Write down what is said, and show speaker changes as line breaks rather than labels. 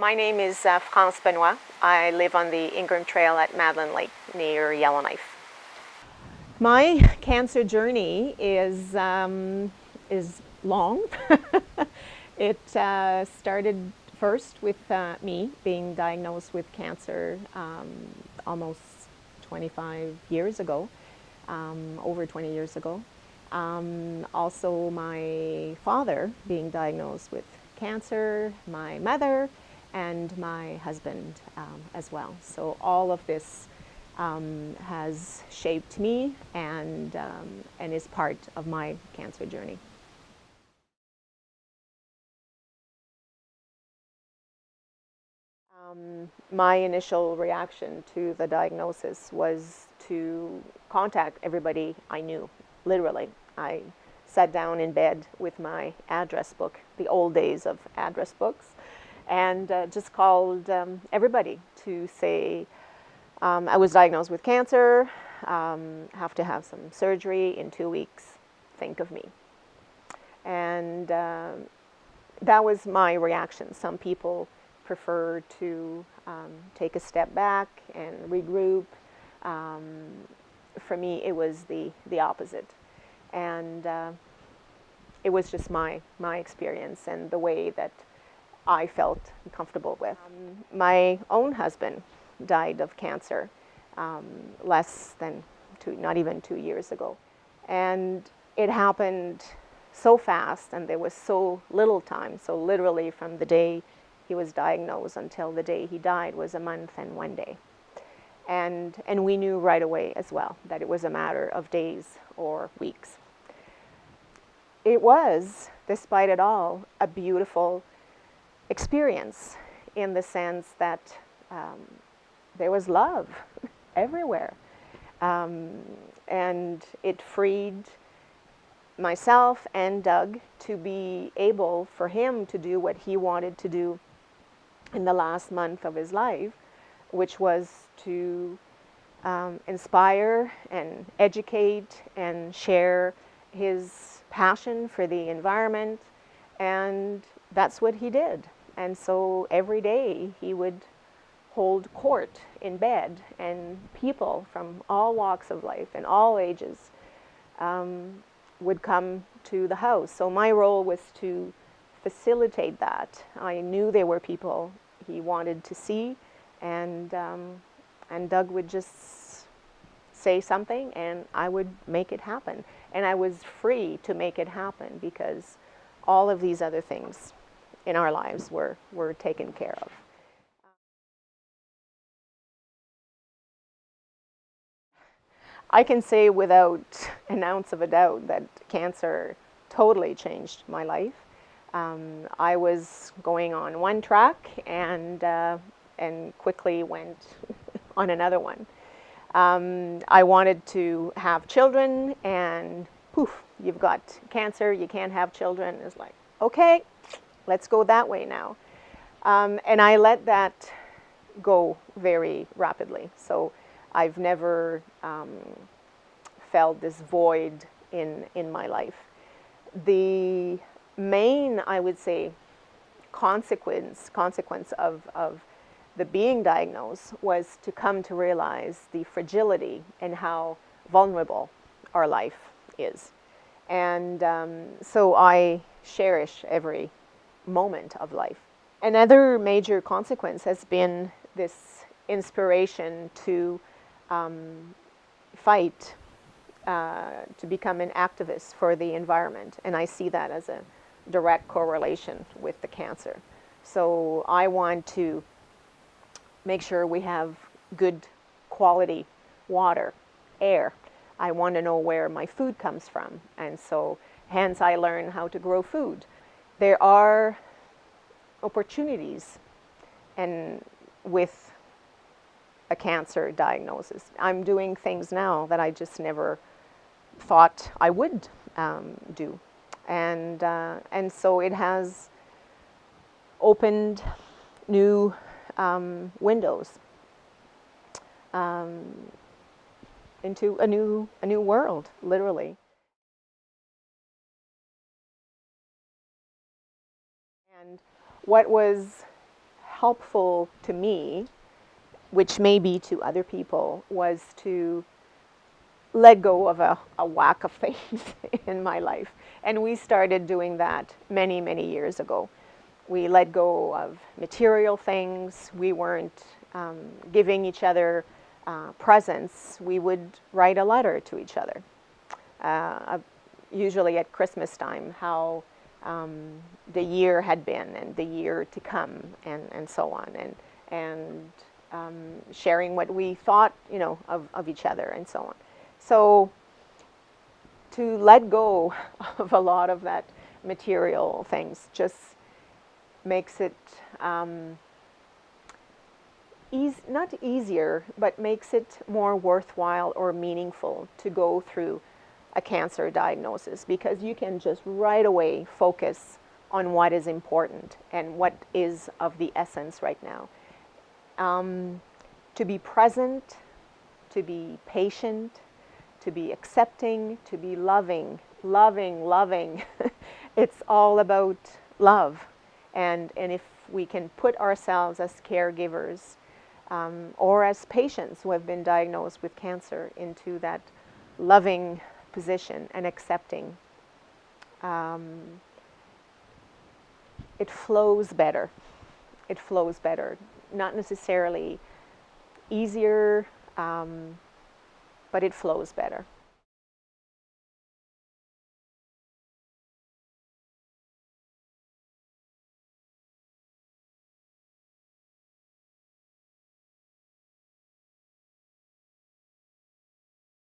My name is France Benoit. I live on the Ingram Trail at Madeline Lake near Yellowknife. My cancer journey is long. It started first with me being diagnosed with cancer almost 25 years ago, over 20 years ago. Also my father being diagnosed with cancer, my mother, and my husband as well. So all of this has shaped me and is part of my cancer journey. My initial reaction to the diagnosis was to contact everybody I knew, literally. I sat down in bed with my address book, the old days of address books, and just called everybody to say, I was diagnosed with cancer, have to have some surgery in 2 weeks, think of me. And that was my reaction. Some people prefer to take a step back and regroup. For me, it was the opposite. And it was just my experience and the way that I felt comfortable with. My own husband died of cancer less than not even 2 years ago. And it happened so fast and there was so little time. So literally from the day he was diagnosed until the day he died was a month and 1 day. And we knew right away as well that it was a matter of days or weeks. It was, despite it all, a beautiful experience in the sense that there was love everywhere. And it freed myself and Doug to be able for him to do what he wanted to do in the last month of his life, which was to inspire and educate and share his passion for the environment. And that's what he did. And so every day he would hold court in bed, and people from all walks of life and all ages would come to the house. So my role was to facilitate that. I knew there were people he wanted to see, and Doug would just say something and I would make it happen. And I was free to make it happen because all of these other things in our lives were taken care of. I can say without an ounce of a doubt that cancer totally changed my life. I was going on one track and quickly went on another one. I wanted to have children, and poof, you've got cancer, you can't have children. It's like, okay, let's go that way now. And I let that go very rapidly. So I've never felt this void in my life. The main, I would say, consequence of the being diagnosed was to come to realize the fragility and how vulnerable our life is. And so I cherish every moment of life. Another major consequence has been this inspiration to fight, to become an activist for the environment. And I see that as a direct correlation with the cancer. So I want to make sure we have good quality water, air. I want to know where my food comes from. And so hence I learn how to grow food. There are opportunities and with a cancer diagnosis. I'm doing things now that I just never thought I would do. And so it has opened new windows into a new world, literally. And what was helpful to me, which may be to other people, was to let go of a whack of things in my life. And we started doing that many, many years ago. We let go of material things. We weren't giving each other presents. We would write a letter to each other, usually at Christmas time, how the year had been and the year to come, and so on, and sharing what we thought, of each other, and so on. So to let go of a lot of that material things just makes it not easier, but makes it more worthwhile or meaningful to go through a cancer diagnosis, because you can just right away focus on what is important and what is of the essence right now. To be present, to be patient, to be accepting, to be loving. It's all about love. And if we can put ourselves as caregivers or as patients who have been diagnosed with cancer into that loving position and accepting, it flows better. It flows better. Not necessarily easier, but it flows better.